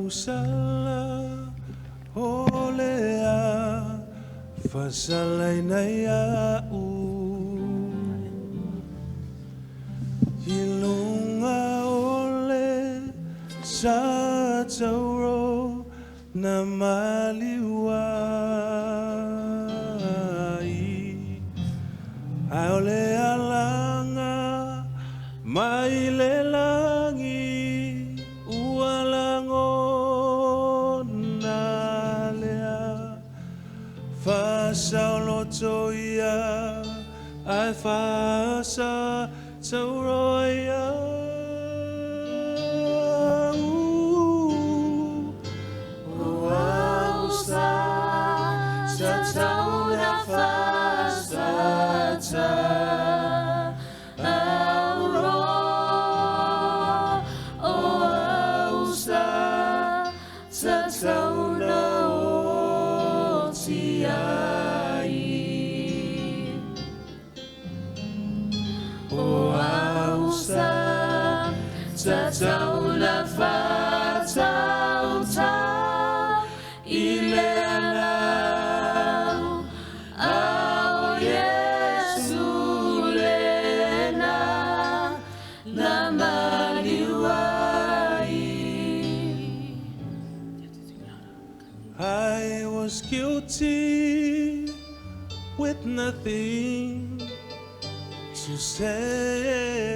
usala olea fasalainaya Ilunga ole sa tauro na maliwai Aole alanga mailelangi ualango nalea Fasaulotoia ai fasa Tauroia Uausa Satauna Fasata Auro Uausa Satauna Otiai Tataula fatauta ilena au Yesu lena na maliwai I was guilty with nothing to say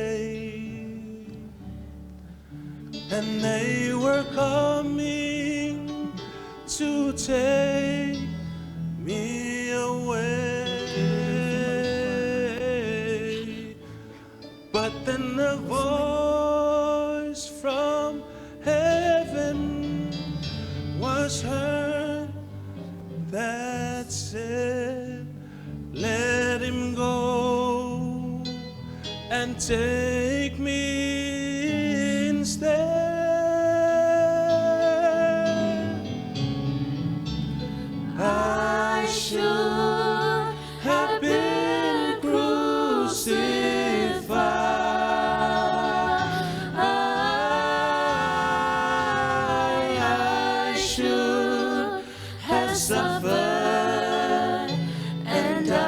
And they were coming to take me away But then a voice from heaven was heard that said Let him go and take me instead I should have been crucified I should have suffered and died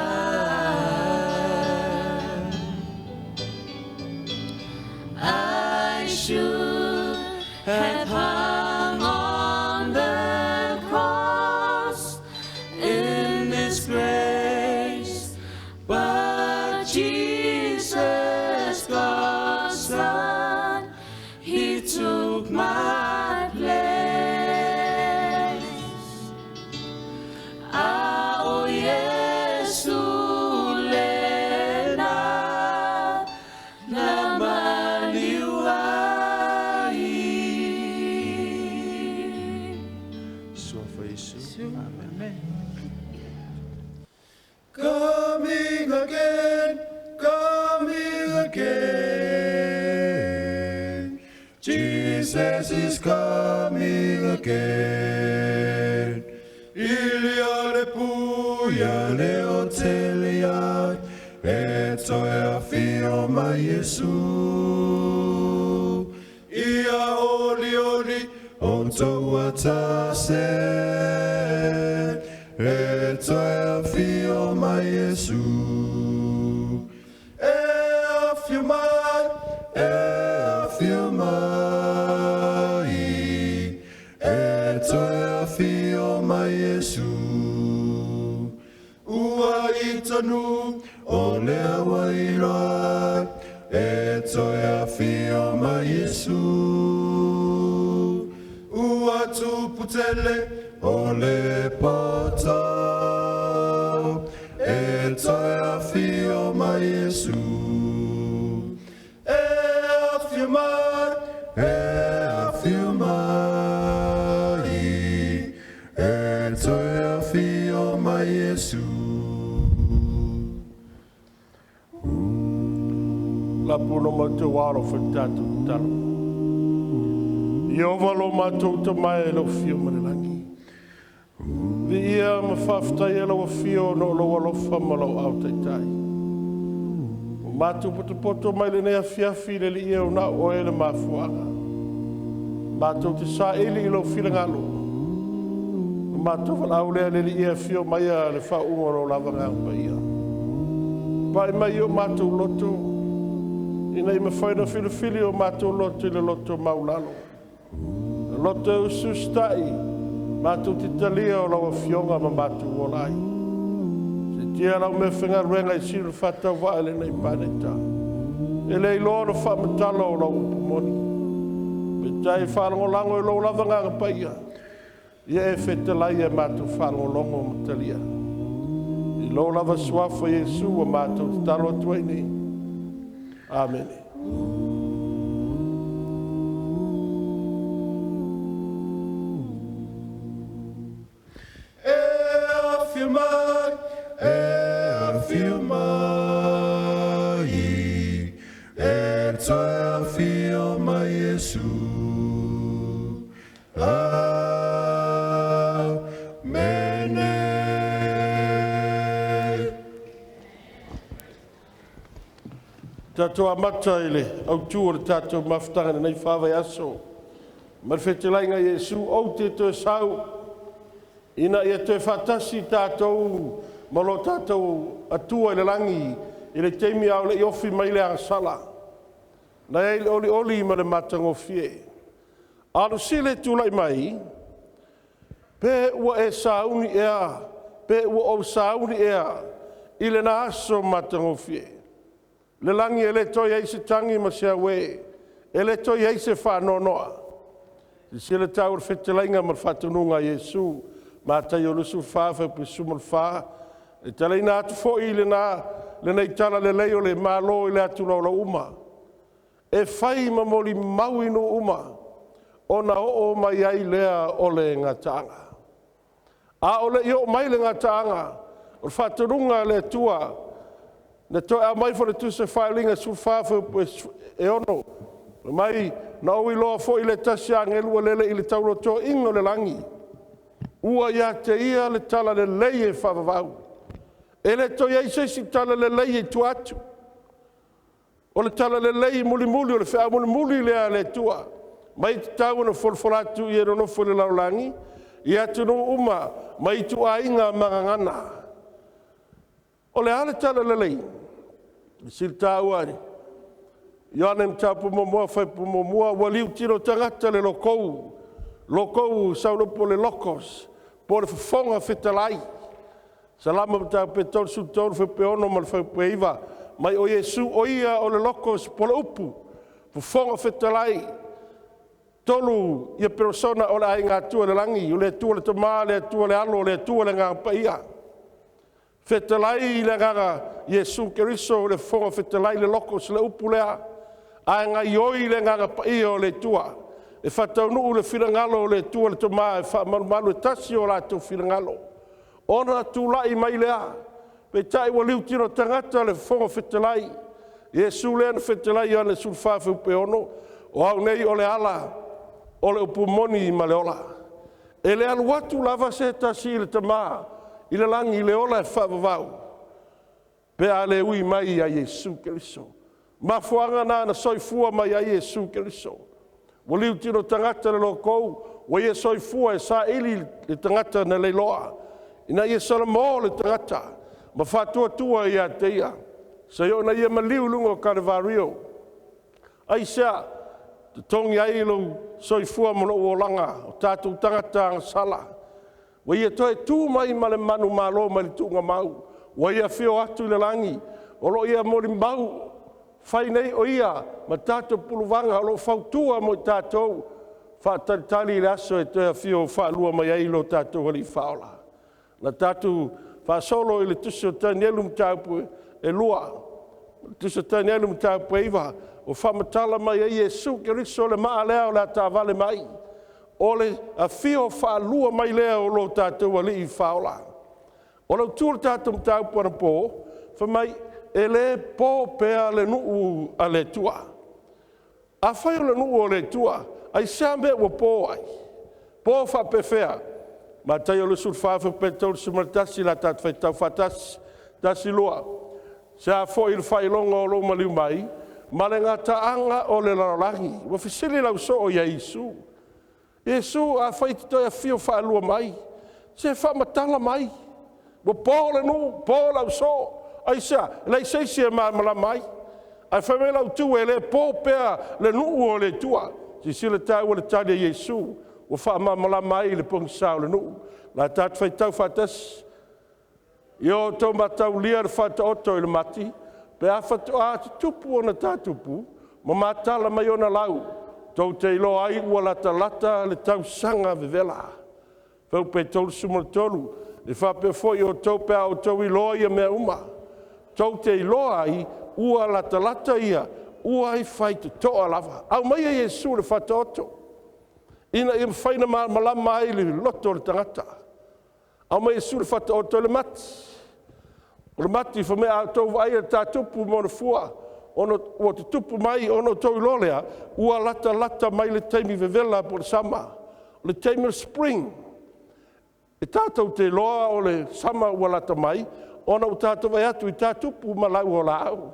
I should have hung on the cross in disgrace, but Jesus, God's Son, He took my place. Ao Yesu lena na maliwai. So for Jesus. Amen. Coming again. Jesus is coming again. Iliare puyale otelia, etoea fioma Yesu. Ia oli onto watase, etoea fioma Yesu. Etoea fioma Yesu. Ua itanu olea waira. Etoea fioma Yesu. Ua tuputele ole poto. Etoea fioma Yesu. Etoea fioma Yesu. La puno matou waro whakatatu talo. Iova lo matou te mai lo fio manelangi. Vi ia ma whaftai e lo fio no lo walo whamalo au taitai. O matou poto mai le nea fiafi le li ia una o ele mafuanga. Mātou te sa ili ilo whilangalo. Mātou whalau lea le li ia fio mai a le whaunga ro lava ngā pa ia. Pai mai o mātou loto. Ina ima whaina whilawhili o mātou loto i le loto maulalo. Loto e usustai. Mātou te talia o lawa fionga ma mātou o lai. Se tia lau me whenga ruenga i siru whatau wa ele nei pāneta. Ele i lono whamatala o lau upumoni. Me tai whanongo lango i lau lava ngā paia. Ia e whetalai e mātou whanongo longo o matalia. I lau lava suafa Jesu o mātou te talo atuai nei. Amen. Tātou amata ele, au tū o le tātou mawhtanga nei whawai aso. Marwhetelai ngai Jesu, au te tue sau. Ina ia tue whatasi tātou, malo tātou atua i le langi, i le teimi au le iofi mai le angsala. Na ei oli oli ma le matango fie. Alu sile tūlai mai, pe ua e sauni ea, pe ua o sauni ea, i le na aso matango fie. Le langi e le toi eise tangi ma sea we, e le toi eise whanonoa. Si le tau le whetelainga ma whatununga Jesu, ma tai o lusu whawha pe sumal wha, e talaina atu fo i le nei tala le leo le malo i le atu laula uma. E whai ma moli mauinu uma, o na o mai ai lea o le ngatanga. A o le i o mai le ngatanga, o le whatununga le tua, na to a mai for tu se filing a su fa e ono mai na o ilo fo ile tasia ngelu lele ile taulo to ingo le langi ua ya te ia le tala le leye fa vau ele to ye se si tala le leye tu atu o le tala le leye muli muli o le fa muli le ale tua mai tau no folfolatu ye no fo le langi ia tu no uma mai tu ainga mangana o le ale tala le leye sil tauari Ioane tapu momoa fai pu momoa waliu tiro tangata le lokou saulopo le lokos po le fonga fetalai salama ta petol su tol fe peono mal fe peiva mai o Yesu o ia o le lokos po le upu fonga fetalai tolu ia persona o le ainga tu le langi o le tu le tama le tu le alo le tu le nga paia fetalai le nga Yesu Keriso le fonga fetalai le lokos le upu lea a nga ioi le nga paia o le tua e whataunu le whirangalo le tua le tama e whamarumaru e tasi o la tu whirangalo ona tu lai mai lea pe tai wa liu tiro tangata le fonga fetalai Yesu le na fetalai ane sulfafu pe ono o au nei o le ala o le upumoni ma le ola e le alu watu lava se tasi le tama i le langi le ola e whavavau pe a le ui mai a Yesu Keriso ma fuanga na soifua mai a Yesu Keriso wa liu tiro tangata le lokou wa ia soifua e sa ili le tangata na le loa ina ia salamo le tangata ma fatua tua ia teia sa yo na ia maliu lungo Kalvario ai sa te tongi ai lo soifua mo o langa o tatu tangata sala wa ia toe tu mai ma le manu malo ma le tunga mau wa ia fio atu le langi o lo ia mo mau fai nei o ia ma tatu puluvanga o lo fautua mo tatu fa tali le aso e te fio fa lua mai ai lo tatu wali faola na tatu fa solo ile tuso tanielu mtaupu e lua tuso tanielu mtaupu iva o fa matala mai ai Yesu Keriso le maa lea la tavale mai o le a fio fa lua mai lea o lo tatu wali faola o lo tur tatu mtaupu ana po fa mai ele po pea le nuu a le tua a fai le nuu o le tua ai sambe o po ai po fa pefea ma tai o le sulfafu petol sumartasi la tat fai tau fatas tasi loa sa fo il fai longa o lo maliu mai ma le ngata anga o le larangi wa fisili lau so o Yesu Iesu a fai te toi a fio whaalua mai. Se whamatala mai. Mo pōle nu, pōle au so. Ai sea, lei seisi e mala mai. Ai whamela utu e le pōpea le nuu o le tua. Si sila tau o le tani a Iesu. O whamamala mai le pongi sao le nuu. La tatu whai tau whatas. Io tau matau lia le whata oto i le mati. Pe a whatu a te tupu o na tātupu. Ma matala mai o na lau. Tau te ilo ai ua lata le tau sanga vevela. Pau pe tolu sumul tolu. Le whape foi o tau pea o tau ilo ia mea uma. Tau te ilo ai ua lata ia. Ua ai whai te toa lava. Au mai e Jesu le whata oto. Ina i mwhaina malama ai le loto le tangata. Au mai Jesu le whata oto le mati. O le mati whamea tau vai le tātupu mo le fua. Ono o te tupu mai ono tau lolea ua lata mai le taimi vevela po le sama. Le taimi le spring. E tātou te loa o le sama ua lata mai, ona o tātou vai atu i tātupu malau o la au.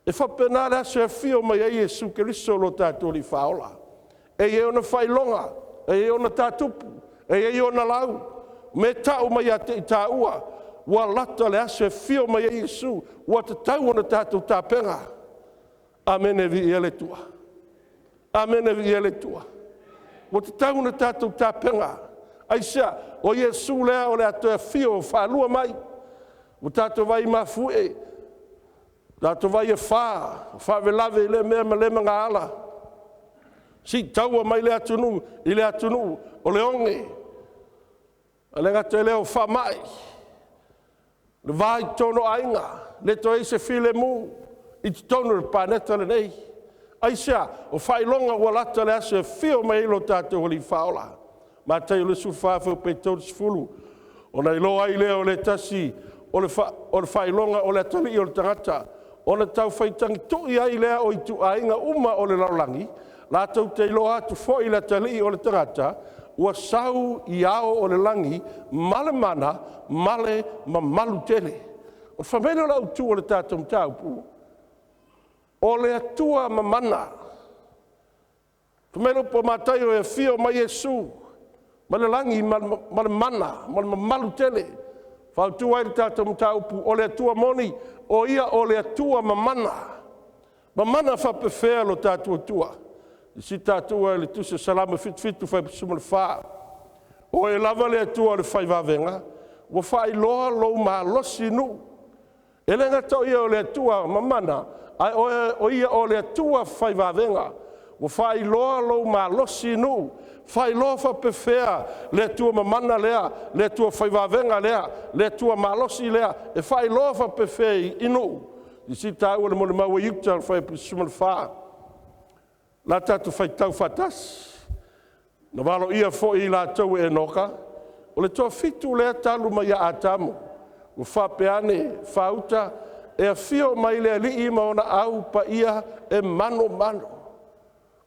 E whapena le aso e fio mai e Jesu Keriso lo tātou li whaola. E ona whailonga, e ona tātupu, e ona lau. Me tau mai ate i tā ua. Ua lata le aso e fio mai e Jesu, ua te tau ona tātou tāpenga. Amen e vi i ele tua. Amen e vi i ele tua. Ua te tau ona tātou tāpenga. Aisea, o Jesu lea o le ato e fio whaalua mai. Ua tātou vai mafue. Tātou vai e whavelave i le mea ma le mga ala. Si taua mai le atunu, i le atunu, o le onge. A le ngata leo whamai. Le vai tono ainga, le to eise file mu, i te tono le paneta le nei. Aisea, o whailonga ua lata le ase fio mai ilo tātou holi whaola. Ma tei le su whawhau pe tau sifulu. O nei loa ai leo le tasi, o le whailonga o le atali o le tangata. O le tau whaitangi tui ai lea o i tu ainga uma o le laulangi. La tau te loa atu fo i le atali o le tangata. Ua sau i ao o le langi, male mana, male ma malu tele. O whamene la utu o le tātou mtaupu, o le atua ma mana. Whamene po matai o e fio mai Jesu, ma le langi, ma le mana, ma le malu tele. Whautu ai le tātou mtaupu, o le atua moni, o ia o le atua ma mana. Ma mana whapewhea lo tātou atua. Si tātua le tusa salama fitu whai pusuma le whaa. O e lava le atua le whai wawenga. Wa whai loa lo ma losi nu. E lenga tau ia o le atua mamana. Ai o ia o le atua whai wawenga. Wa whai loa lo ma losi nu. Whai loa whapewhea le atua mamana lea. Le atua whai wawenga lea. Le atua ma losi lea. E whai loa whapewhea inu. Si tāua le mole maua iuta le whai pusuma le whaa. La tatu whai tau whatas. Na walo ia fo i la tau e noka. O le toa fitu lea talu mai a atamu. O whapeane, whauta, e a fio mai lea li ima ona au pa ia e mano.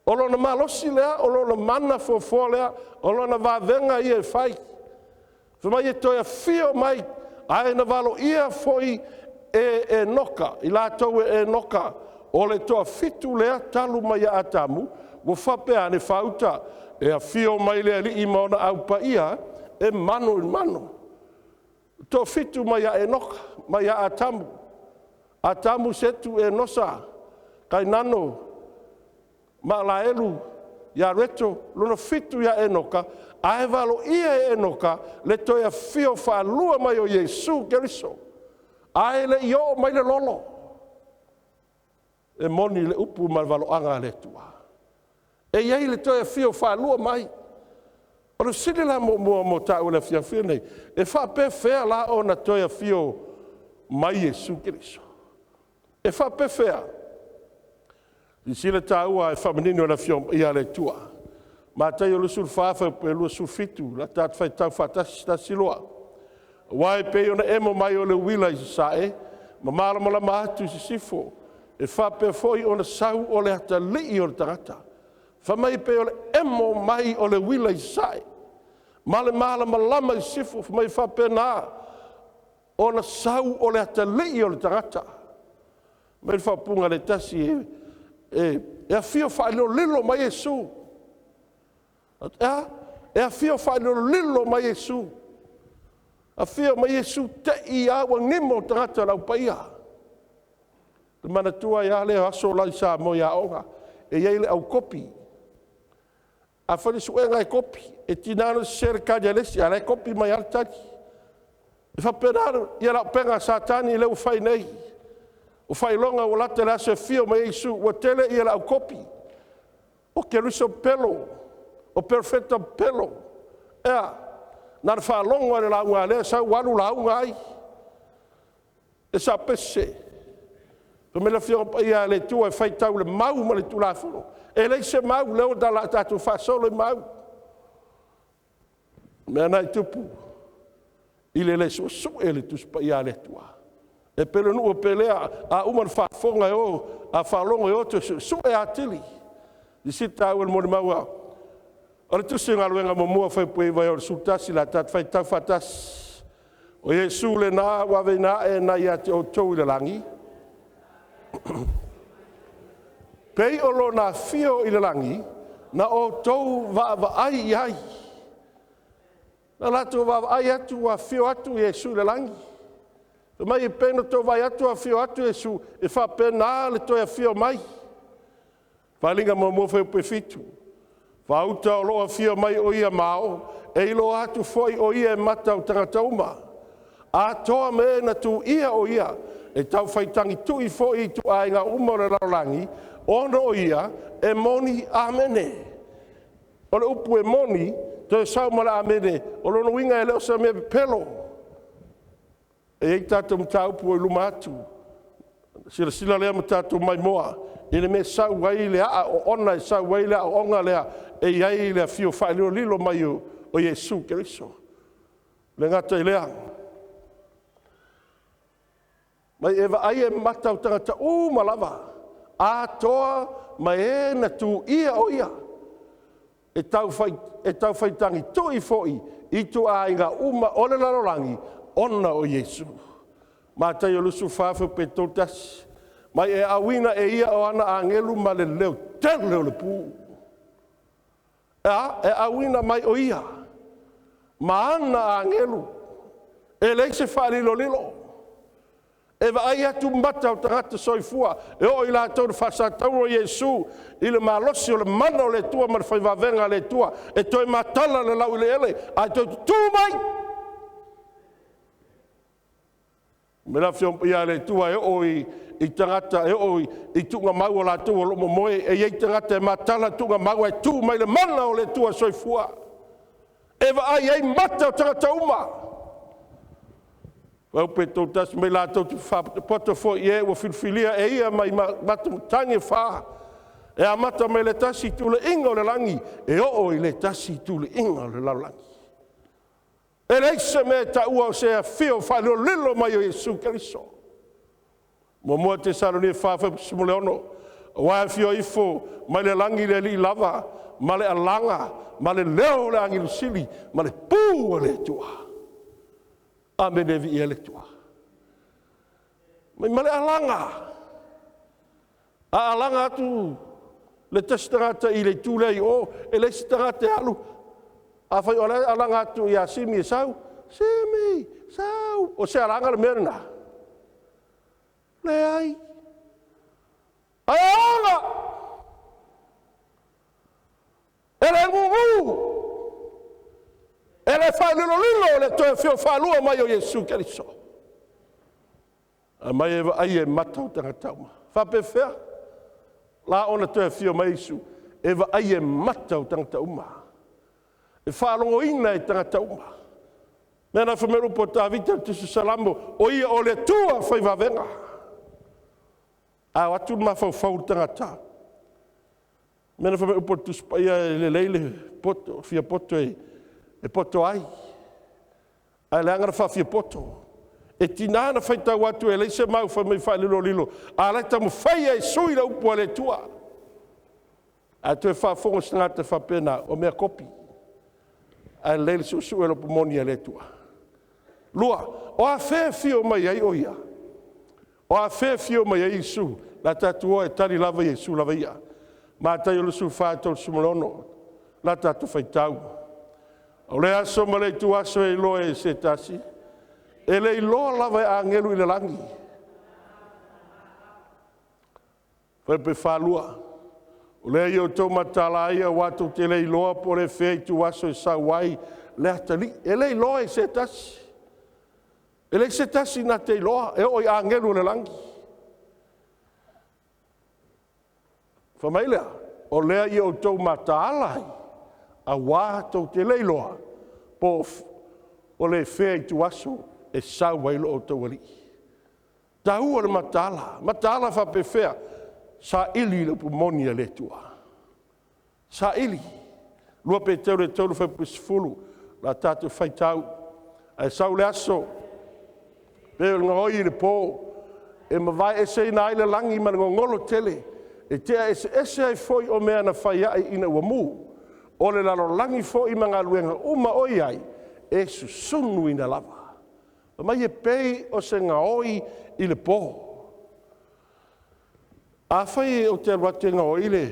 O lona malosi lea, o lona mana fo lea, o lona wawenga ia e whai. Whamai e toi a fio mai, ae na walo ia fo i e noka, i la tau e noka. O le toa fitu lea talu mai a atamu, wo whapeane whauta, e a fio mai lea li ima ona au pa ia, e mano. Toa fitu mai a enoka, mai a atamu. Atamu setu e nosa, kai nano, ma la elu, ya reto, lona fitu ya enoka, ae valo ia e enoka, le toa fio whalua mai o Jesu Keriso. Ae le io mai le lolo. E moni le upu ma valo anga le tua. E iei le toi fio whalua mai. O le sile la mo tau le fia nei. E whape fea la o na toi fio mai Jesu Keriso. E whape fea. I sile taua e whamanini o la fio ia le tua. Ma tai o le sul whawha pe lua sul fitu. La tat whai tau whatasi ta siloa. Wai pe o na emo mai o le wila i sae. Ma mara mo la mahatu si sifo. E whape foi o na sau o le hata lii o le tangata. Whamai pe o le emo mai o le wila i sae. Male mala malama i sifo, whamai whape nā. O na sau o le hata lii o le tangata. Mai whapunga le tasi e a fio whaelo lilo mai Jesu. E a fio fai lilo mai Yesu. A fio mai Yesu te I awa ngimo tangata lau paia. Te mana tua ia leo aso lai sa mo ia onga. E iei le au kopi. A whare su e ngai kopi. E tinana sere kadia lesi. A lai kopi mai altaki. E whapenaro ia lau penga satani leu whai nei. O whai longa o lata le aso e fio mai Yesu. Wa tele ia lau kopi. O ke riso pelo. O perfecto pelo. Ea. Nara whalonga le launga lea sa waru launga ai. E sa pese. Pe me la fio ia le tua e fai tau le mau ma le tu la fono. E le se mau leo da la tatu fa solo le mau. Me ana I tupu. I le so e le tus pa ia le tua. E pele nu o pelea a uman fa fonga e o a whalonga e o te so e atili. Di sita au le mo le maua. Ora tu se ngaluenga mo mua fai pui vai o sultasi la tat fai tau fatas. O Yesu le na wa ve na e na ia te o tou le langi. Pei o lo na fio I le langi na o tou va ai ai. Na lato va ai atu wa fio atu Yesu le langi. Pe mai pena to vai atu a fio atu Yesu e fa pena le to e fio mai. Falinga mo fai pe fitu. Wauta o loa fia mai o ia mao, e ilo atu foi o ia e mata o tangatauma. A toa me na tu ia o ia, e tau whaitangi tui foi tu a inga umore laulangi, ono o ia e moni amene. O le upu e moni, to e sau mara amene, o lono winga e leo sa me pelo. E ei tatu mta upu o iluma atu. Sila lea mtatu mai moa, e le me sau wai lea o ona e sau wai lea o onga lea, e iai le fio fai lilo mai o Yesu Keriso. Le ngata I lea. Mai eva ai e matau tangata malava. A toa mai e na tu ia o ia. E tau fai tangi tui foi I tu a inga uma o le larolangi ona o Yesu. Ma tai o lusu fafu pe totas. Mai e awina e ia o ana angelu ma le leo tele o le puu. E awina mai o ia. Ma ana angelu. E leise whalilo lilo. E va ai atu mata o tangata soifua. E o I la tau whasatau o Yesu. I le malosi o le mana o le tua ma whai wavenga le tua. E toi matala le lau le ele. A toi tu mai. Me la fion ia le tua e o I tangata e o I tunga mau o la tua o lomo moe. E iei tangata e matala tunga mau e tu mai le mana o le tua soifua. E va ai ei mata o tangata uma. Wau pe tau tas me la tau tu poto fo ie o filfilia e ia mai matu tangi fa. E a mata me le tasi tu le inga o le langi. E o I le tasi tu le inga o le langi. E leise me ta ua o se a fio fa lilo mai o Yesu Keriso. Mo mua te saroni fa simule ono. Wa fio ifo mai le langi le li lava. Ma le alanga. Ma le leo le angilu sili. Ma le pu le tua. Amene vi ele tua. Mai male alanga. A alanga tu le testangata I le tule I o e le testangata alu. A fai ole alanga tu ia simi sau. Simi sau. O se alanga le merna. Le ai. Ai alanga. Ele ngugu. Ele fai lilo le toe fio whalua mai o Yesu Keriso. A mai eva ai e matau tangatauma. Whapewhea. La ona toe fio mai Yesu. Eva ai e matau tangatauma. E whalongo ina e tangatauma. Mena whameru po tāwita tusu salamo. O ia o le tua whai wawenga. A watu mawhau tangata. Mena whameru po tusu paia le leile poto. Fia poto e poto ai. Ai le angara whawhia poto. E tinana whaitau atu e leise mau whamai whai lilo. A lai tamu whai e sui la upu le tua. A tu e whawhongo stangata whapena o mea kopi. A leile susu e lopu moni le tua. Lua, o a whewhio mai ai o ia. O a whewhio mai ai Isu. La tatua e tari lava Yesu lava ia. Ma tai o lusu whātou sumalono. la tātou whaitau. O le aso ma le tu aso e loa e se tasi. E le loa lava e angelu i le langi. Whai pe whalua. O le i o tau matala ia watu te le loa po le whea i tu aso e sawai le atali. E le loa e se tasi. E le se tasi na te loa e o i angelu le langi. Whamailea, o lea i o tau mataalai, a wā tau te leiloa, po o le whea i tu aso, e sau wailo o tau ali. Ta ua le mataala whape whea, sa ili le pumonia le tua. Sa ili, lua pe tau le tauru whape sifulu, la tātou whaitau, e sau le aso, pe ngoi le pō, e mawai e sei na ile langi ma ngolo tele, e te ese ai foi o mea na whai ai ina ua mū. O le lalo langi foi mga luenga uma oi ai, e susunu ina lava. O mai e pei o se ngā oi i le pō. A whai o te arwate ngā oi le,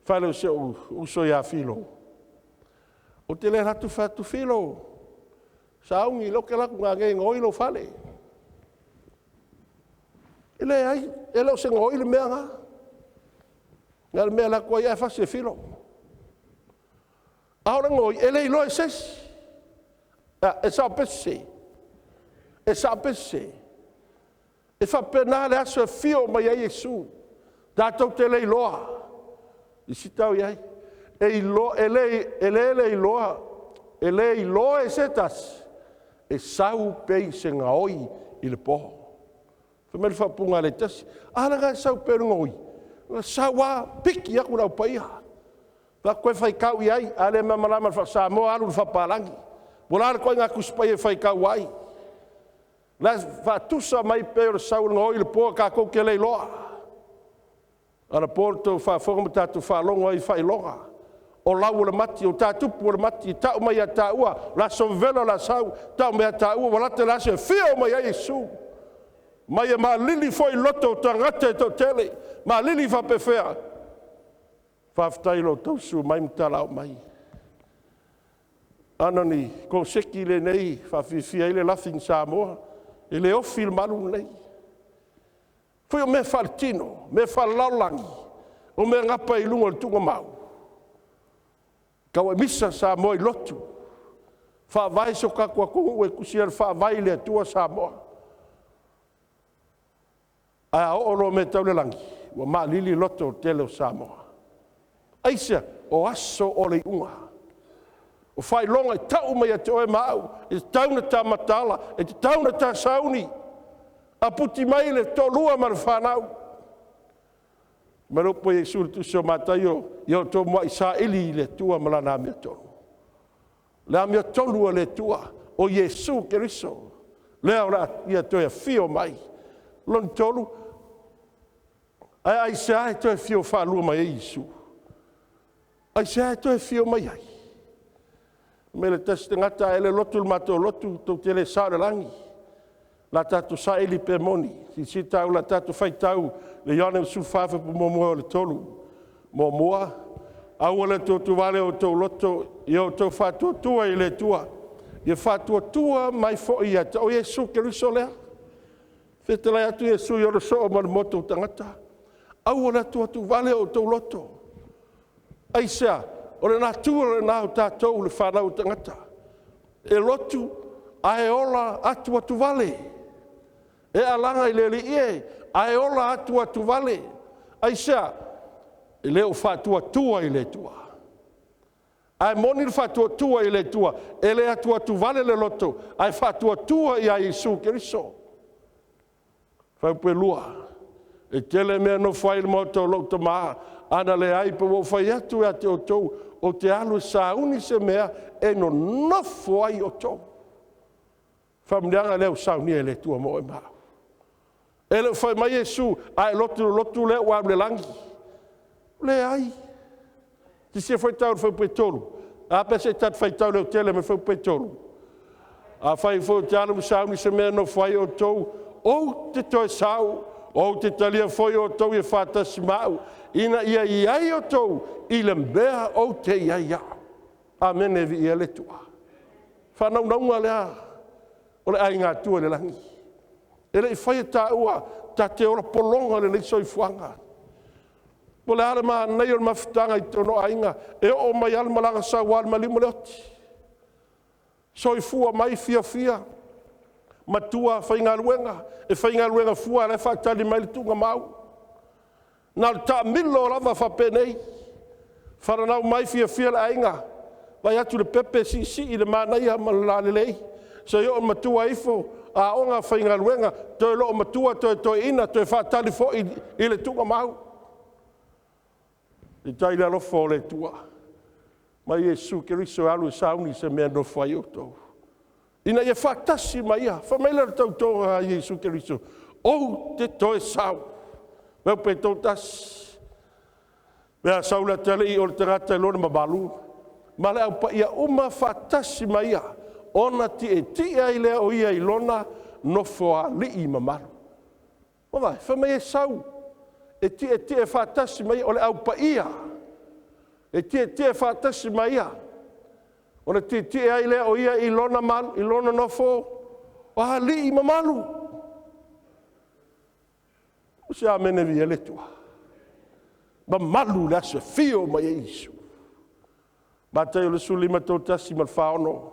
whai leo se uso ia filo. O te le ratu whatu filo. Sa aungi loke laku ngā ngā oi lo whale. Ele ai, ele o se ngā oi le mea ngā. Ngā mea la kua ia e whasi e whiro. Aora ngoi, e lei loe ses. E sa pese. E sa pese. E whapena le aso e whio mai ai Jesu. Tātou te lei loa. I si tau iai. E lei loa. E lei loa e setas. E sau pei se ngā oi i le poho. Whamere whapunga le tasi. Ana ngai sau pei ngoi. Sawa piki aku nau paia. Wa koe whai kau i ai, ale mamalama wha Samoa alu whapalangi. Bolare koe ngā kuspai e whai kau ai. La wha tusa mai peo sau ngoi le poa ka kou ke lei loa. Ana porto wha whonga tātu wha longa i whai longa. O lau le mati, o tātupu le mati, tau mai a tāua, la sovela la sau, tau mai a tāua, walate la se whio mai a Jesu. Mai e ma lili foi loto tangate to tele, ma lili fa pe fea. Fa ftailo to su mai mtala mai. Anani ko seki le nei fa fia ile laughing Samoa, ile o film malu nei. Foi o me faltino, me falalangi, o me ngapa i lungo tunga mau. Kawa misa Samoa i lotu. Fa vai so ka kwa ku e kusia fa vai le tua Samoa. A oro me tau le langi, wa ma lili loto tele o Samoa. Aisa, o aso o le unga. O whai longa i tau mai a te oe mau, e te tauna tā matala, e te tauna tā sauni. A puti mai le tō lua mara whanau. Maropo e suri tu so matai o tō mua i sa ili le tua malana mea tonu. Le mea tonu le tua, o Jesu Keriso. Lea ora ia toia fio mai. Lon tolu, ai se ai to fio fa lu mai Jesu. Ai se ai to fio mai ai. Me le teste ngata ele lotu mato lotu to tele sa langi. La tatu sa eli pe moni. Si tau la tatu fai tau le yone su fa fa mo le tolu. Mo moa au le to vale o to loto io to fa tu ile tua. Ia fa tua mai fo ia o Jesu Keriso le. Fetela atu Jesu yo so mo moto tangata. Au la tu vale o to loto. Aisa, o le natua le nau tātou le whanau tangata. E lotu, ae ola atu atu vale. E alanga i le li ie, ae ola atu atu vale. Aisa, e leo whatua tua i le tua. Ae moni le whatua tua i le tua, e le atu atu vale le loto, ae whatua tua i a Jesu Keriso. Whaupe lua. E tele mea no whai le moto lo te maa, ana le ai pa wo whai atu e te o tou, o te alu sa uni se mea, e no nofo ai o tou. Whamneanga leo sa uni e le tua mo e maa. E le whai mai Jesu, ai lotu leo wa le langi. Le ai. Ti se whai tau whai pe tolu. A pe se tat whai tau leo tele me whai pe tolu. A whai whai te alu sa uni se mea no whai o tou, o te toi sau, O te talia foi o tau e whātasi mau. Ina ia iai o tau i le mea o te iaia. Amen e vi ia le tua. Whanau naunga lea. O le ai ngā tua le langi. E le i whai tā ua ta te ora polonga le leisoi fuanga. Po le ale maa nei o le mawhitanga i tono ainga. E o mai ale malanga sa wale malimo le oti. Soi fua mai fia fia. Matua whainga luenga. E whainga luenga fua le whaktali mai le tunga mau. Nā le ta milo lava whapenei. Wharanau mai fia fia le ainga. Vai atu le pepe si i le mānai ha malala lei. So yo matua ifo. A onga whainga luenga. Toi lo matua toi ina. Toi whaktali fo i le tunga mau. I tai le alofo le tua. Mai Jesu Keriso alu sauni se mea no whai o tau. Ina ia whaktasi mai ia. Whamaila tau toa Jesu Keriso. O te toe sau. Meu pe tau tas. Mea saula tele i o le tangata i lona mabalu. Ma le au pa ia uma whaktasi mai ia. Ona ti ai lea o ia i lona no whoa li i mamaru. Mawai, whamaia sau. E tie whaatasi mai o le au pa ia. E tie whaatasi mai ia. O le tie ai lea o ia i lona malu, i lona nofo. O ha li i mamalu. O se a mene vi ele tua. Ma malu le ase fio mai e isu. Ma te o le suli ma tau tasi ma whaono.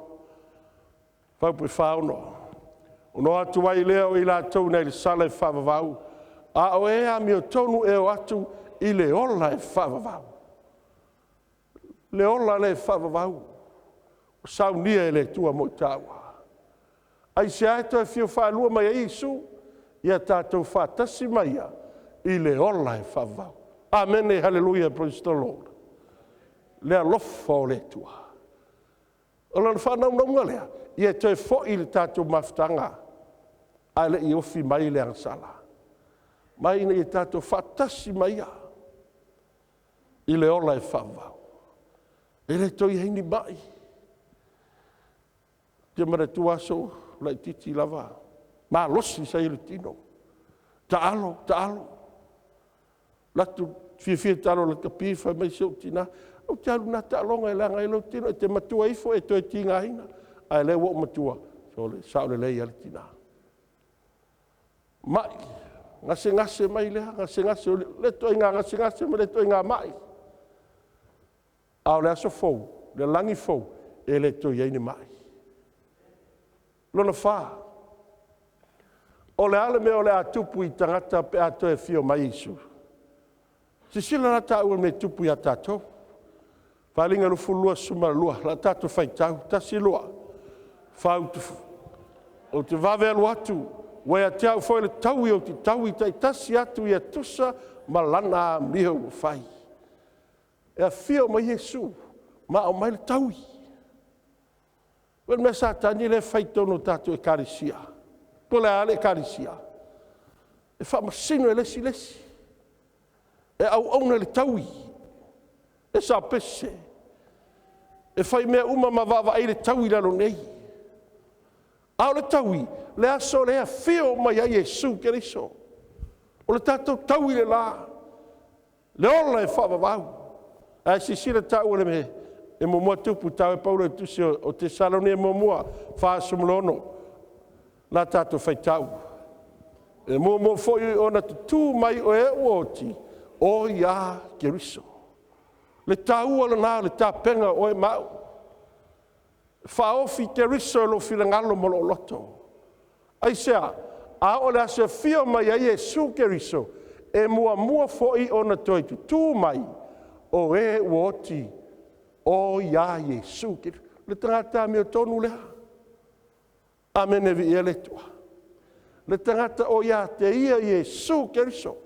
Whau pe whaono. O no atu ai lea o i la tau nei le sale whavavau. A o ea mi o tonu e o atu i le ola e whavavau. Le ola le whavavau. O sau nia e le tua mo taua. Ai se aeto e fio whaelua mai e isu, ia tātou whaatasi mai ia i le ola e whavavau. Amen e hallelujah, praise the Lord. Le alofa o le tua. O lana whanau naunga lea, ia te fo i le tātou maftanga, a le i ofi mai le angsala. Mai ina i tātou whaatasi mai ia. I le ola e whavau. E le toi heini mai. Te mara tuaso, lai titi lava. Ma losi sa i le tino. Ta alo. Latu fia talo la kapifa mai se o tina. O te alu na ta alonga e langa i lo tino. E te matua ifo e toi tinga hina. Ai le wo matua. So le sao le lei al tina. Mai. Ngase mai lea, ngase le toi ngā ngase me le toi ngā mai. Au le aso fou, le langi fou, e le toi eini mai. Lona whā. O le ale me o le atupu i tangata pe ato e fio mai isu. Si sila na ta ua me tupu i a tātou. Whalinga rufu lua sumara lua, la tātou whaitau, tasi lua. Whau o te vave alu atu. Wai a te au foi le tau i o te tau i tai tasi atu i a tusa ma lana miho o whai. E a fio mai Jesu, ma o mai le tau i. Wen me sa tani le whaitono tātou e karisia. Po le ale karisia. E wha masino e lesi. E au auna le tau i. E sa pese. E whai mea uma ma wawa ai le tau i lalo nei. Au le taui, le aso le a fio mai a Jesu Keriso. O le tātou taui le la. Le ola e whavavau. A si sira tau le me, e momua tupu tau e paura e tusi o te saloni e momua, whaasumlono. La tātou whai tau. E momua foi o na tu mai o e uoti, o ia Keriso. Le tau ala nā, le tā penga o e mau. Whaofi Keriso lo filangalo mo lo loto. Ai sea, a o le ase fio mai a Jesu Keriso, e mua foi ona toi tu mai, o e uoti, o ia Jesu Keriso. Le tangata mi o tonu lea. Amen e vi ele tua. Le tangata o ia te ia Jesu Keriso.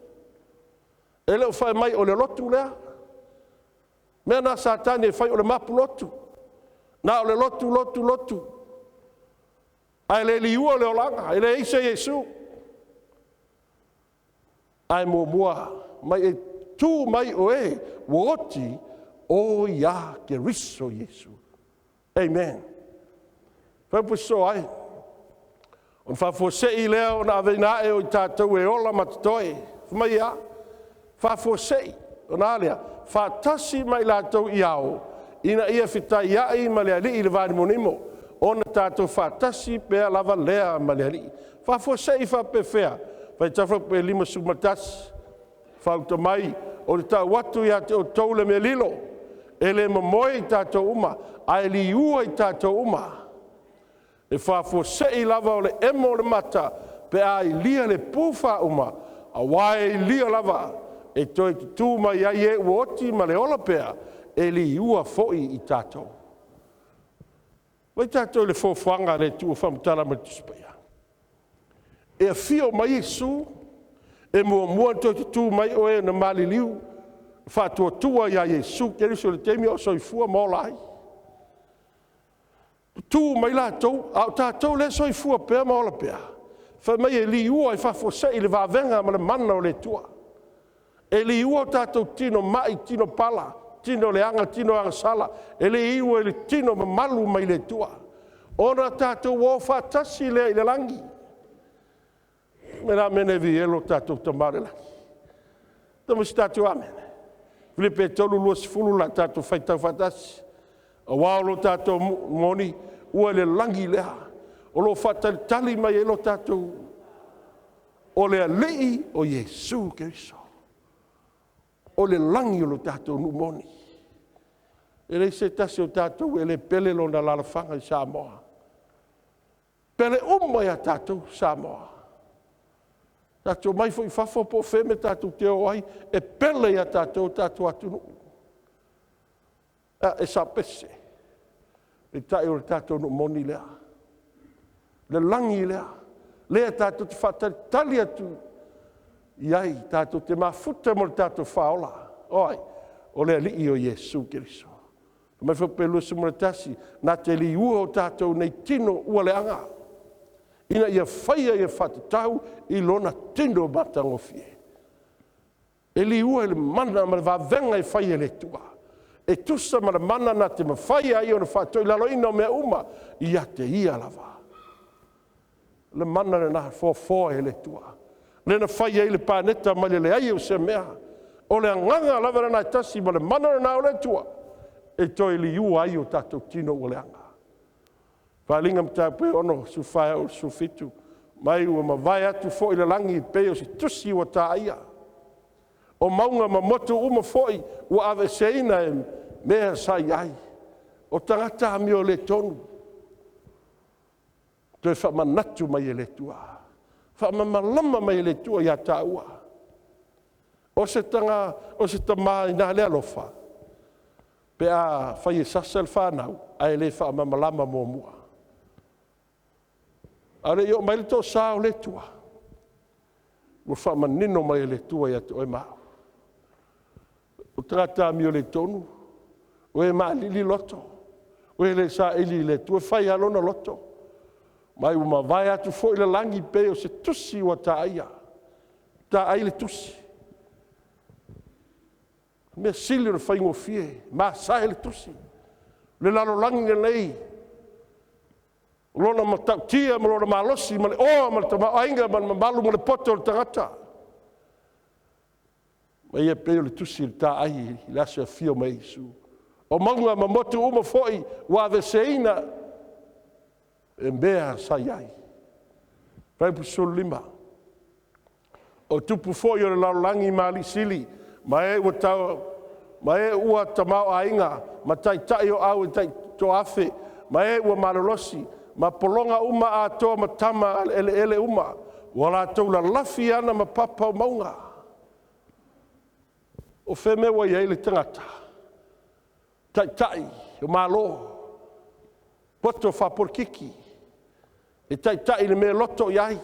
E leo whai mai o le lotu lea. Mea na satani e whai o le mapu lotu. Na o le lotu. Ai le liua le olanga, ai le isa Jesu. Ai mua, mai e tu mai o e, woti o ia Keriso Jesu. Amen. Whaupu so ai. On whafosei leo na aveina e o i tātou e ola matatoe. Mai ia, whafosei. O nā lea, whatasi mai lātou i ao. Ina ia whitai iai ma lea li i le vāni monimo. Ona tātou whatasi pēa lava lea ma lea li. Whafosei whapewhea. Whai tawhau pe lima sumatasi. Whauta mai, o le tau watu ia te o taule me lilo. E le mamoe i tātou uma. Ai li ua i tātou uma. E whafosei lava o le emo le mata. Pe ai lia le puwha uma. A wae lia lava. E toi te tū mai ai e uoti ma le ola pea. E li ua foi i tātou. Wai tātou le fōwhanga le tū whamtara ma tuspea. E a whio mai Jesu. E mua toi te tū mai o e na mali liu. Whātua tua ia Jesu. Keriso le teimi o soifua maolai. Tū mai lātou. Au tātou le soifua pea maola pea. Wha mai e li ua i whafosei le vāvenga ma le mana o le tua. E li ua tātou tino mai, tino pala, tino leanga, tino angasala. E li ua le tino malu mai le tua. Ona tātou o whatasi le i le langi. Mena mene vi elo tātou tamare langi. Tamas tātou amene. Filipe tolu lua sifulu la tātou whaitau whatasi. A wālo tātou moni ua le langi lea. O lo whatali tali mai elo tātou. O le alei o Jesu Keriso. O le langi o lo tātou numoni. E le se tasi o tātou e le pele lo na lalafanga i Samoa. Pele umai a tātou Samoa. Tātou mai fo i fafo po feme tātou te oai e pele a tātou atunu. E sa pese. E tai o le tātou numoni lea. Le langi lea. Lea tātou te whatari tali atu. Iai, tātou te mafuta mo le tātou whaola. Oi, o lea li o Jesu Keriso. Mai whapelu se mo le tasi, nā te li ua o tātou nei tino ua le anga. Ina ia whaia ia whatatau i lona tino matangofie. E li ua le mana ma le vāvenga i whaia le tua. E tusa ma le mana nā te mawhaia i o na whatou i lalo ina o mea uma, ia te ia lava. Le mana le nā fōfō e le tua. Le na whaia i le pāneta ma le ai o se mea. O le anganga lava na tasi ma le mana na o le tua. E toi li ua ai o tātou tino o le anga. Whalinga mtape ono su whaia o su fitu. Mai ua ma vai atu fo i le langi pe o si tusi o tā ia. O maunga ma motu uma foi ua ave seina e mea sa iai. O tangata mi o le tonu. Toi whamanatu mai e le tua. Whamamalama mai le tua ia tā ua. O se tanga, o se tamā i nā lea lofa. Pe a whai e sasel whanau, a e le whamamalama mō mua. Are i o mai le tō sāo le tua. Ua whamanino mai le tua ia te oi mau. O tangata mi o le tonu. O e maa lili loto. O e le sa ili le tua whai alona loto. Mai uma vai atu fo i le langi pe o se tusi wa ta aia. Ta ai le tusi. Me sili o whaingo fie. Ma sae le tusi. Le lalo langi nei. Lona ma tau tia, ma lona ma losi, ma le oa, ma le tama ainga, ma malu, ma le poto o le tangata. Ma ia pe o le tusi le ta ai, le ase a fio mai Isu. O maunga ma motu uma foi, wa veseina, e mea sa iai. Pai puso lima. O tupu foi o le laulangi mali sili, ma e ua tau, ma e ua tamau ainga, ma tai tai o au e tai to afe, ma e ua malolosi, ma polonga uma a toa ma tama ele uma, wala tau la lafi ana ma papa o maunga. O wheme wa iei le tangata. Tai tai, o malo, poto whaporkiki. E tai tai le me loto iai.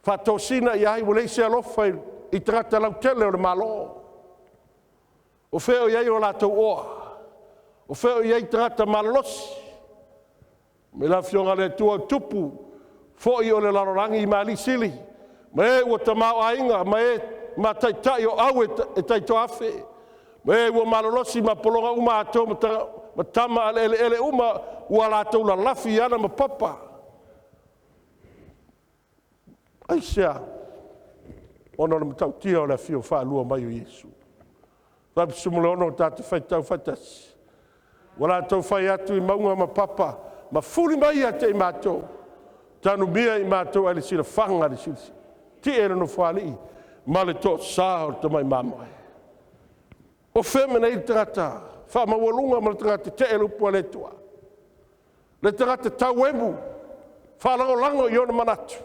Whatosina iai, wale se alofa i tangata lau tele o le malo. O wheo iei o lato oa. O wheo iei tangata malosi. Me la fionga le tua tupu. Foi o le larorangi i mali sili. Me ua tamau ainga, ma tai tai o au e tai toafe. Me ua malolosi ma polonga uma ato ma tama ele uma ua la tau la lafi ana ma papa. Ai sea, ona le matau tia o le fio whaalua mai o Yesu. Wai sumule ono tātu whaitau whaitasi. Wala tau whai atu I maunga ma papa, ma furi mai a te I mātou. Tanu mia I mātou ale sira whanga le siri. Ti ere no whaali, ma le tō sā o te mai mamai. O whemena I tangata, whamawalunga ma le tangata te ere upua le tua. Le tangata tau emu, whalango lango I ona manatu.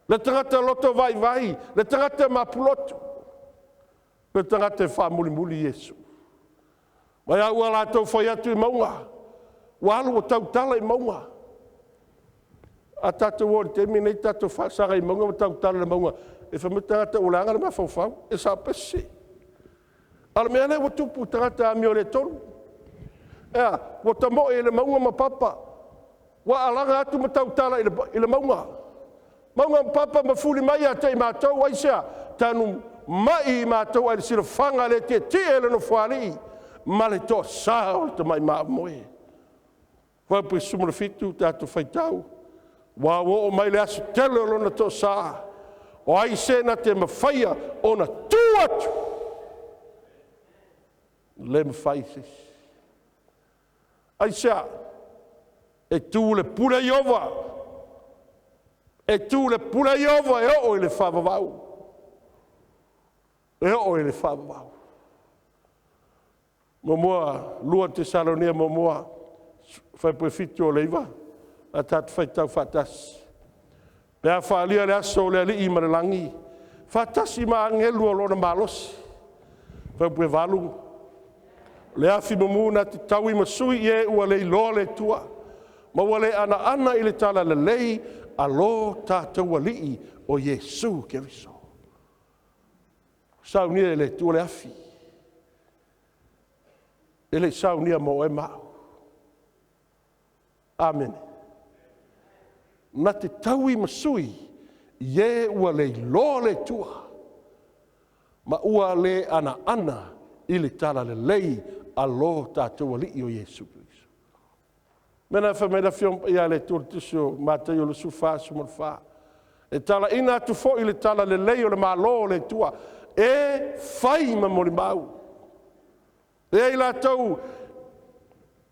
Le tangata loto vai vai, le tangata mapulotu. Le tangata whamuli muli Yesu. Mai au ala tau whai atu I maunga. Walu o tau tala I maunga. A tātou o te mine I tātou whasara I maunga o tau tala I maunga. E whamutangata o langa na mawhauwhau, e sa pesi. Ala mea le o tupu tangata a mio le tonu. Ea, o ta mo e le maunga ma papa. Wa alanga atu ma tau tala I le maunga. Maunga ma papa ma fuli mai a te I mātou, aisea, tanu mai I mātou ai le sira whanga le te ele no whali. Ma le tō sā o te mai maa moe. Whaupu sumura fitu tātou whaitau. Wā o mai le asu tele o lona tō sā. O ai sēna te mawhaia o na tū atu. Le mawhaisis. Ai sā, e tū le pura Iova. E tū le pura Iova e o I le whawawau. E o I le whawawau. Momoa, lua te Salonia momoa, whaipu e fitu o leiva, a tātu whaitau whatasi. Pea whaalia le aso le ali I marelangi, whatasi ma angelu o lona malosi. Whaipu e walu, le afi momuna te tau I masui I e ua le iloa le tua, ma ua le ana I le tala le lei, a lo tātou alii o Yesu Keriso. Saunia le tua le afi. Ele saunia mo e mau. Amen. Na te tau I masui, ye ua le lo le tua. Ma ua le ana I le tala le lei a lo tātou alii o Yesu Kristo. Mena whamela whiom ia le tūr tuso mātai o le suwha sumarwha. E tala ina tu fo I le tala le lei o le malo le tua. E whai ma mori mau. E ai la tau,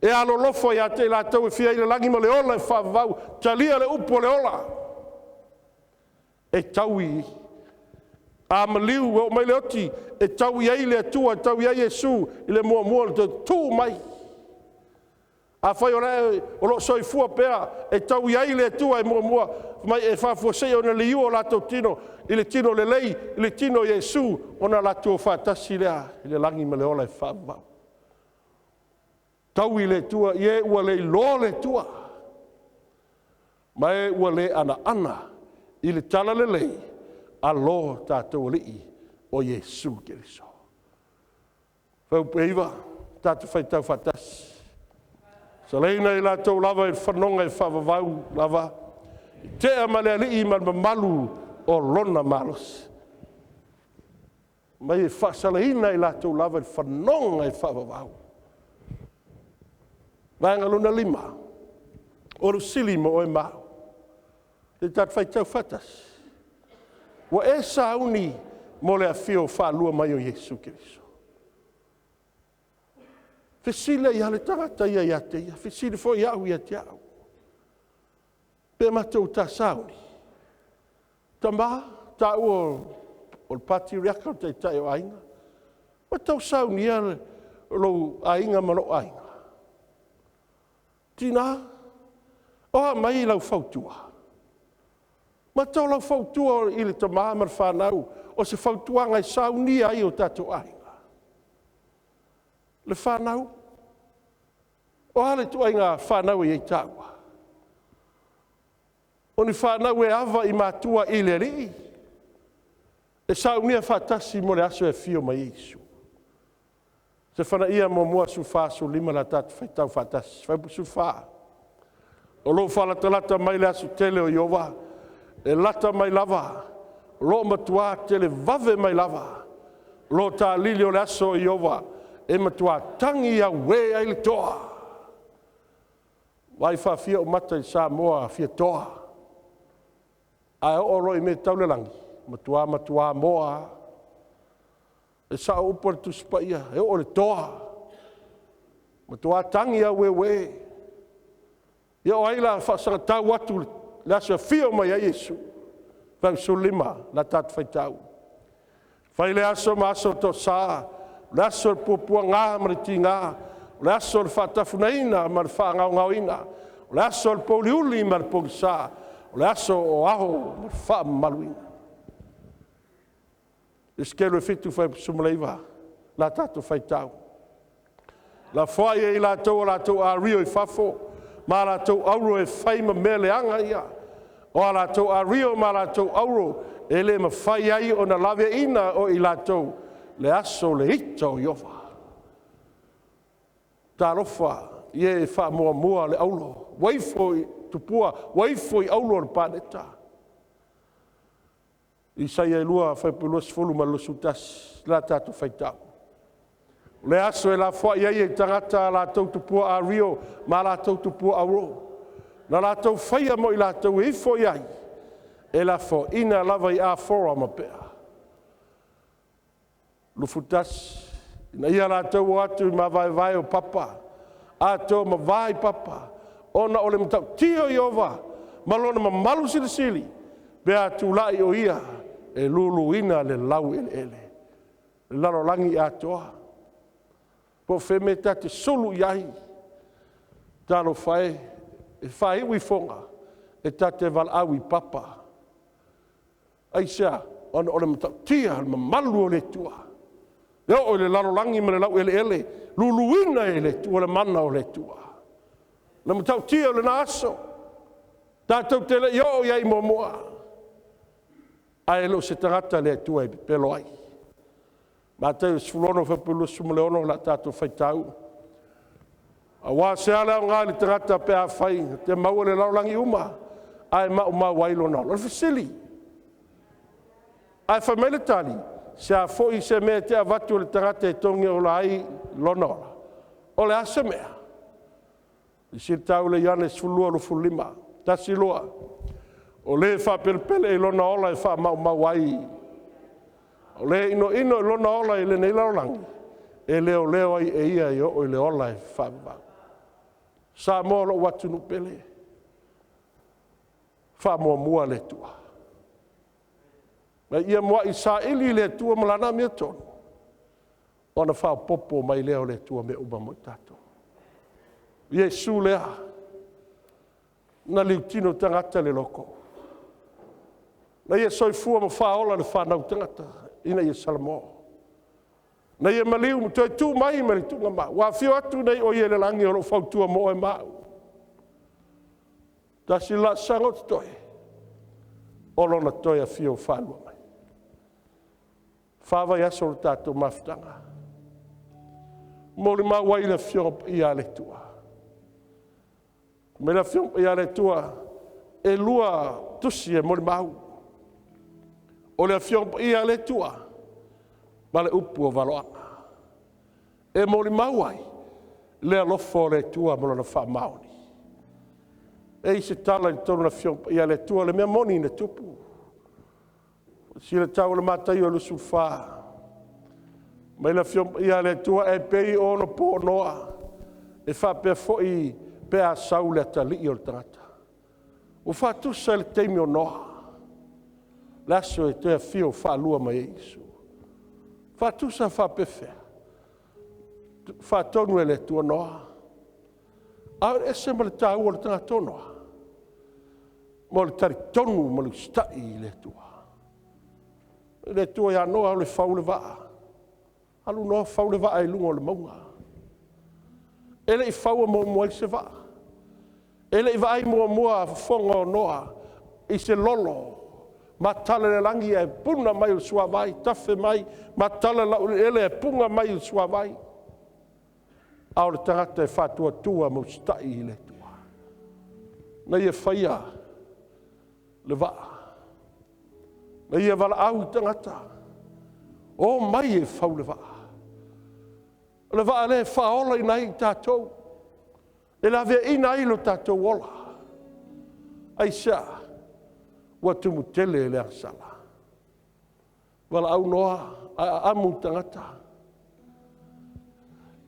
e alo lofo ia te la tau e fia I le langi ma le ola e whavau, talia le upo le ola. E tau I, a maliu o mai le oti, e tau I ai le atua, tau I ai Yesu, I le mua mua le tū mai. A whai o lo soi fua pea, e tau I ai le atua e mua mua, mai e whafua sei o na liu o lato tino, I le tino le lei, I le tino Yesu, o na lato whatasi lea, I le langi ma le ola e whavau. Tau I le tua, ie ua le lo le tua. Ma e ua le ana I le tala le lei, a lo tātou alii o Yesu Keriso. Whau peiva, tātou whaitau whatasi. Sa leina I lātou lava I whanonga I whavavau lava, Tea male alii ma malu o lona malos. Mai e whasalaina I lātou lava I whanonga I whavavau. Vanga luna 5. Oru sili mo e mau. Te tat whaitau whatas. Wa e sauni mo le a whio whalua mai o Yesu Keriso. Whesile I hale tangata ia ia te ia. Whesile fo I au ia te au. Pe matou ta sauni. Tamba, ta o pati riaka o te tai o ainga. Wa tau sauni ia lo ainga mano ainga. Tina, o mai lau fautua. Ma tau lau fautua I le tama mar whanau, o se fautua ngai sauni ai o tato ainga. Le whanau, o hale tu ainga whanau I taua. O ni whanau e ava I mātua I le rii. E saunia whatasi mo le aso e fio mai Isu. Se whana ia mo mua su wha su 5 la tatu whaitau whatasi. Whaipu su wha. O lo whalata lata mai le asu tele o Iova. E lata mai lava. Lo matua tele vave mai lava. Lo ta lili o le aso o Iova. E matua tangi a we ai le toa. Wai wha fia o mata I Samoa fia toa. Ai o roi me tau le langi. Matua moa. E sa o upo le tusipa ia. E o le toa. Matua tangi a we. Ia o aila whaasanga tau atu le asa fio mai a Yesu. Vang su lima na tatu fai tau. Fai le aso ma aso to sa. Le aso le pupua ngā mariti ngā. Le aso le whaatafunaina ma le whaangauingauina. Le aso le pouliuli ma le pogisa. Le aso o aho ma le whaamaluina. Iskelu e fitu fai sumaleiva. La tatu fai tau. La whai e la tau a rio i fafo. Ma la tau auro e whai ma mele anga ia. O la tau a rio ma la tau auro. E le ma whai ai o na lawe ina o i la tau. Le aso le ita o Iowa. Tā rofa, ie e wha mua le aulo. Waifoi tupua, waifoi aulo le pāneta. I sai e lua whaipulua sifolu ma losu tas, la tātou whaitau. Le aso e la wha iei e tangata la tau tupua a rio, ma la tau tupua a ro. Na la tau whaia mo i la tau e fo iai. E la wha ina lava i a fora ma pea. Lufutas, ina ia la tau atu ma vai o papa. A tau ma vai papa. Ona ole mtau tio i ova. Malona ma malu sili. Bea tu lai o ia. E lulu ina le lau ele. Le lalo langi a toa. Po feme tate solu iahi. Talo fae. E fae ui fonga. E tate val awi papa. Aisea. Ona ole mtau tia ma malu o le tua. Leo o le lalo langi ma le lau ele. Luluina ele tua le mana o le tua. Na matau tia o le naso. Tātou te le yo iai moa. Ai lo se tangata le tua e pelo ai. Mātai sfulono whapulu sumaleono la tātou whaitau. A wā se ala o ngā le tangata pe a whai. Te maua le lau langi uma. Ai mau wailo na. Lo fasili. Ai whamele tali. Se a foi se me te avatu le tangata e tongi o lai lonola. O le asa mea. I si tau le iane sfulua lo fulima. Tasi loa. O le wha pelpele e lona ola e wha mau ai. O le ino e lona ola e le nei laulangi. E leo ai e ia i o le ola e wha mau. Sa mōlo watu nu pele. Wha mua le tua. Ma ia moa i sa ili le tua malana mea tonu. Ona wha popo mai leo le tua me uba mo tato. Iesu lea. Na liutino tangata le loko. Na ia soifua ma whaola le whanau tangata. Ina ia salamo. Na ia maliu mo toi tu mai ma le tunga ma. Wa fio atu nei o ia le langi o lo whautua mo e mau. Tasi la sangot toi. Olona toi a fio whanua mai. Whawai aso le tātou mafutanga. Mōli mawai le fio ia le tua. Me la fio ia le tua. E lua tusi e mōli mau. O le fio ia le tua. Ma le upu o valoanga. E mōli mawai. Le alofo le tua mo na wha maoni. E se tala i tonu la fio ia le tua le mea moni ne tupu. Si le tau le matai o lusu wha. Mai la fio ia le tua e pei o no po noa. E wha pe foi pe a sau le tali i o le tangata. O wha tusa le teimi o noa. Laso e te fio wha lua mai eisu. Wha tusa wha pe fea. Wha tonu e le tua noa. Au e se ma le tau o le tangata noa. Mo le tari tonu ma le stai i le tua. Le tua ia noa o le whau le waa. Alu noa whau le waa e lunga o le maunga. Ele i whau mo mua i se waa. Ele i waa i mua whonga o noa. I se lolo. Matala le langi e puna mai o sua vai. Tafe mai. Matala la ele e punga mai o sua vai. Au le tangata e whatua tua mo stai i le tua. Na ia whaia le waa. Na ia wala au tangata. O mai e whau le waa. Le waa le whaola i nai tātou. E la vea i nai lo tātou ola. Ai sia. ua tumutele le asala. Wala au noa, a amu tangata.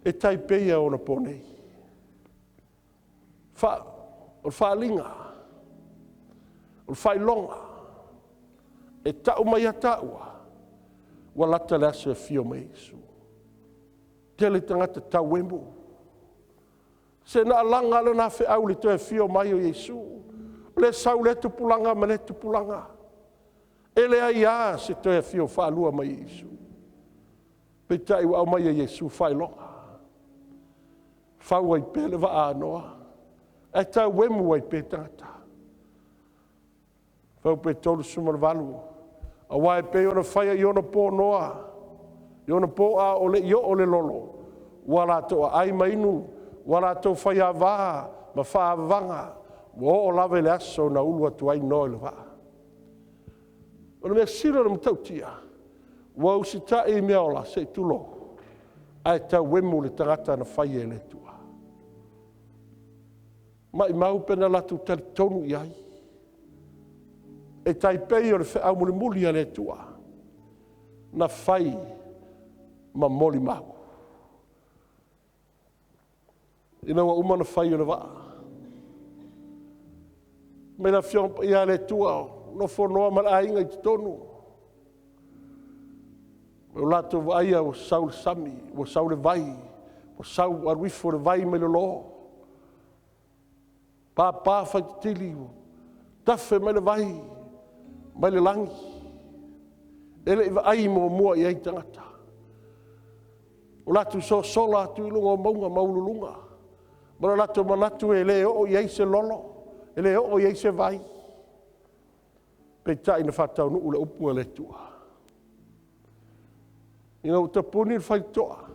E taipeia o na ponei. O whaalinga, o whailonga, e tau mai a taua, wa lata le aso e fio mai Yesu. Tele tangata tau emu. Se na alanga le na fe au le to e fio mai o Yesu. Le sau le tupulanga ma le tupulanga. Ele aia se to e fio whaalua mai Yesu. Peta iwa au mai a Yesu whailonga. Whau ai pele wa anoa. E tau wemu ai pe tangata. Whau pe tolu sumar valu. A wai pe ona whaia i ona pō noa. I ona pō a ole i o ole lolo. Wala to a ai mainu. Wala to whaia waa. Ma whaavanga. O lawe le aso na ulua tu ai noe le waa. Ona mea sira na mtautia. Wa usita e mea ola se tulo. Ai tau wemu le tangata na whaia le tua. Mai mau pena latu tali tonu iai. E tai pei o le wha au muli le tua. Na whai ma moli mau. Ina wa umana whai o le waa. Me na whiong ia le tua. No whonoa ma ainga i tonu. O lato wa aia o saul sami. O saul le vai. O saul arwifo le vai me le loo. Papa fai tili, tafe mai le vai, mai le langi. Ele iwa ai mo mua i ai tangata. O latu so sola atu ilunga o maunga maululunga. Mara latu manatu e le o i ai se lolo, e le o i ai se vai. Pei na whatau nu ule upu le tua. Ina uta puni le whai toa.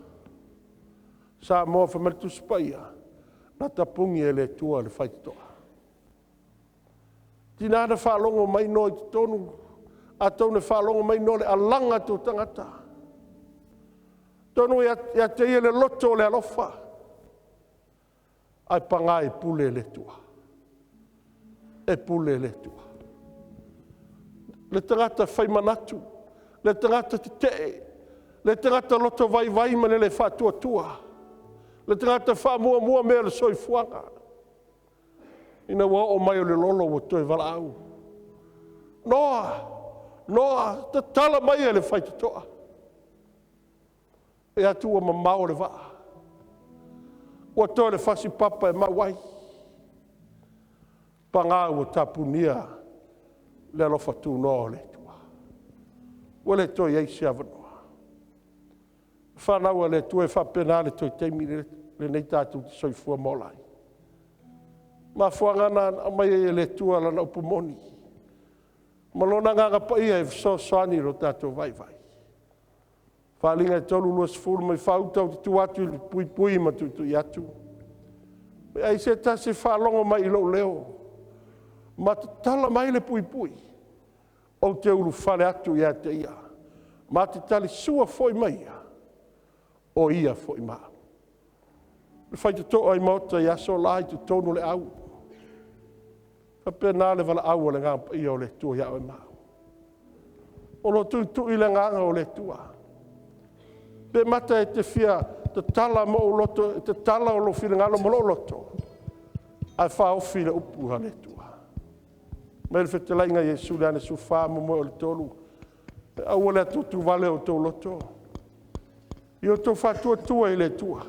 Sa moa whamaritu spaia. Na tapungi e le tua le whaitoa. Tina na whalongo mai no i tonu, a tau na whalongo mai no le alanga tō tangata. Tonu ia te ia le loto le alofa. Ai panga e pule le tua. E pule le tua. Le tangata whai manatu, le tangata te te, le tangata loto vai vai mane le whatua tua. Le tangata wha mua mea le soifuanga. Ina wa o mai o le lolo o toi wala au. Noa, te tala mai e le whaita toa. E atu o mamao le waa. Ua toi le whasi papa e mawai. Panga o tapunia le alofa tu noa le tua. Ua le toi eisi avanoa. Whanaua le tue whapena le toi teimi le nei tātou te soifua molai. Ma whangana mai e le tua lana upumoni. Malona nganga pa ia e so soani ro tātou vai. Whalinga e tolu lua sifuru mai whautau te tuatu i pui ma tutu i atu. Me ai se ta se whalongo mai ilo leo. Ma te tala mai le pui. O te ulu whale atu ia te ia. Ma te tali sua foi mai ia. O ia foi maa. Le fai te toa i mauta i aso lai tu tonu le au. Pena le vala au le ngā i o le tua iau e maa. O lo tu i le nganga o le tua. Pe mata e te fia te tala mo o loto, te tala o lo fila ngalo mo lo loto. Ai wha ofi le upu ha le tua. Mere fete lai ngai Jesu le ane su wha mo o le tolu. Au le atu vale o tō loto. I o tō whatua tua i le tua.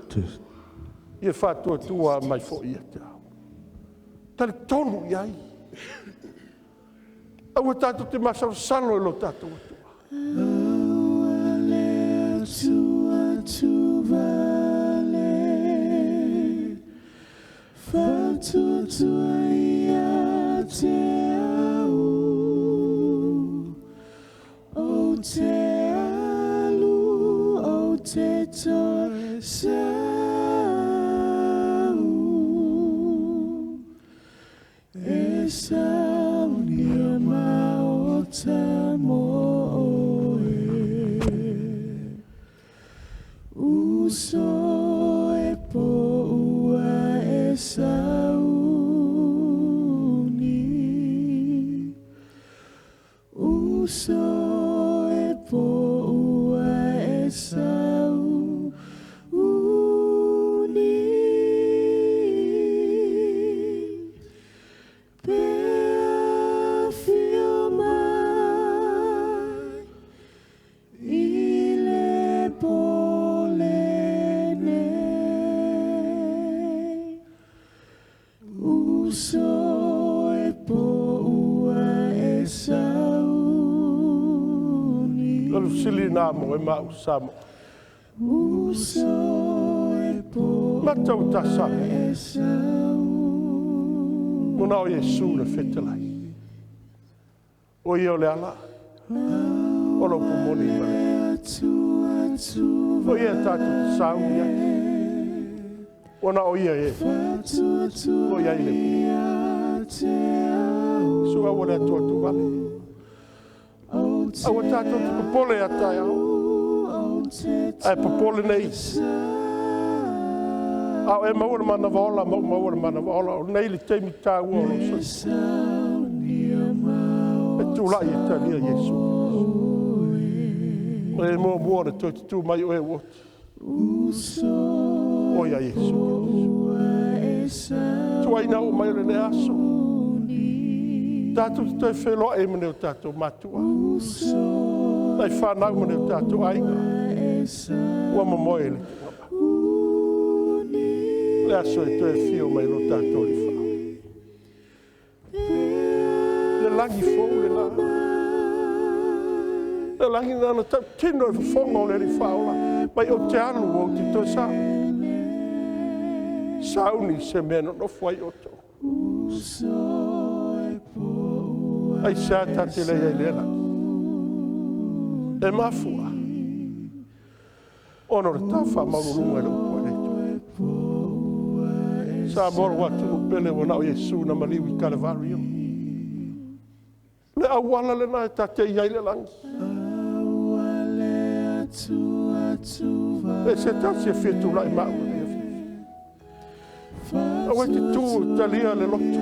I e whatua tua mai fo i te au. Tale tonu i ai. Au e tātou te masau salo e lo tātou atua. Au a le atu vale. Whatua tua i a te au. O te alu, o te toi sau. E saunia maota mo e. Uso e po ua e sauni. Uso e po ua e sauni. Lalu sili nā mo e mau samo. Uso e po Matau tasa. e sauni. Mona o Yesu le fetalai. O ia o le ala. O lo pumoni i male. O ia tatu te sauni ia. Ona o ia e. O ia i le pumoni. Sua o le atua tu vale. Awa tātou te popole a tai au. Ai popole nei. Au e maua mana waola, maua mana waola. O nei li teimi tā ua o lo sa. E tūlai e tania Yesu. O e mua mua na tō te tū mai o e wot. O ia Yesu. Tuaina o mai le ne aso. Tātou te toi wheloa e mene o tātou matua. Nai whanau mene o tātou ainga. Ua mamoe le te ngapa. Le aso e toi whio mai lo tātou li whao. Le langi fōu le nā. Le langi nā na tau tino e whonga o le li whao la. Mai o te anu o te toi sa. Sauni se mena no whai o tō. Ai sa ta te le ai lena. E mafua. Ono le tafa maurunga le upo le tu. Sa moro watu no pele wana o Yesu na maliwi Kalavario. Le awala le na ta te iai le langi. E se ta se fitu lai mau le fi. Awe te tu talia le lotu.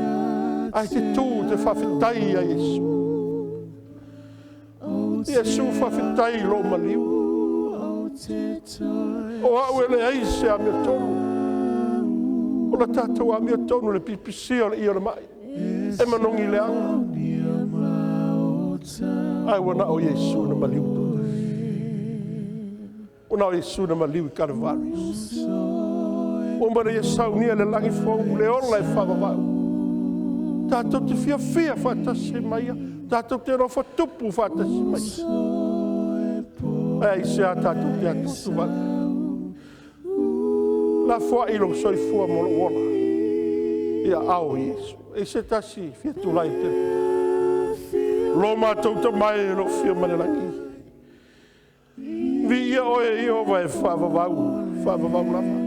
Ai te tū te whawhitai a Yesu. Yesu whawhitai lo maliu. O au ele eise a mea tonu. O la tātou a mea tonu le pipisia le ia le mai. E manongi le anga. Ai wana o Yesu na maliu tō. Wana o Yesu na maliu I Kalavaris. O mara Yesau nia le langi fōu le ola e whawawau. Tātou te whiawhia whatasi maia. Tātou te rofa tupu whatasi maia. Ai se a tātou te atutu wale. La fua ilo soi fua molo ola. Ia ao Yesu. E se tasi whiatulai te. Lo mātou te mai e lo whia manelangi. Vi ia oe I ova e whawawau. Whawawau lava.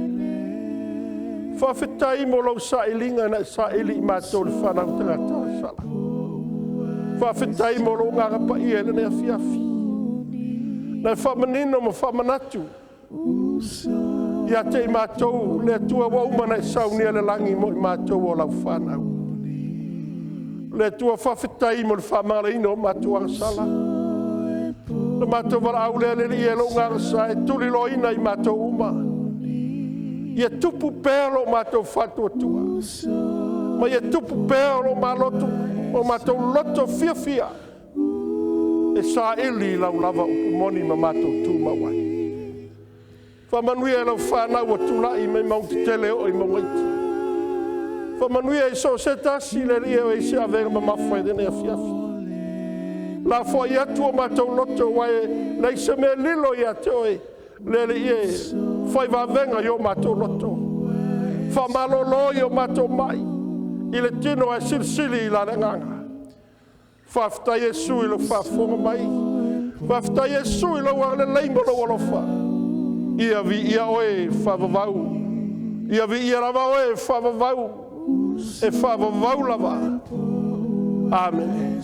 Whawhetai mo lau sa ilinga na sa ili I mātou le whanau te ngata sala. Whawhetai mo lau ngā rapa I ele nea whiawhi. Na whamanino mo whamanatu. Ia te I mātou le tua waumana I saunia le langi mo I mātou o lau whanau. Le tua whawhetai mo le whamareino o mātou ang sala. Le mātou wara au le le I elo ngā rasa e tuli loina I mātou uma. Ia tupu pēro mātou whatua tua. Ma ia tupu pēro mālotu o mātou loto fia fia. E sa ili lau lava upu moni ma mātou tū mawai. Whamanuia lau whanau o tula I mei maunti tele o I maungaiti. Whamanuia I so se tasi le ria o I se avera ma mawhai dene a fiafi. La fo I atu o mātou loto wae nei se me lilo I ate oi. Lele ie, whai wawenga I o mātou loto. Whamalolo I o mātou mai. I le tino e sirsili I la renganga. Whafta Yesu I lo whafonga mai. Whafta Yesu I lo wale leimolo walofa. Ia vi ia oe whavavau. Ia vi ia rava oe whavavau. E whavavau lava. Amen.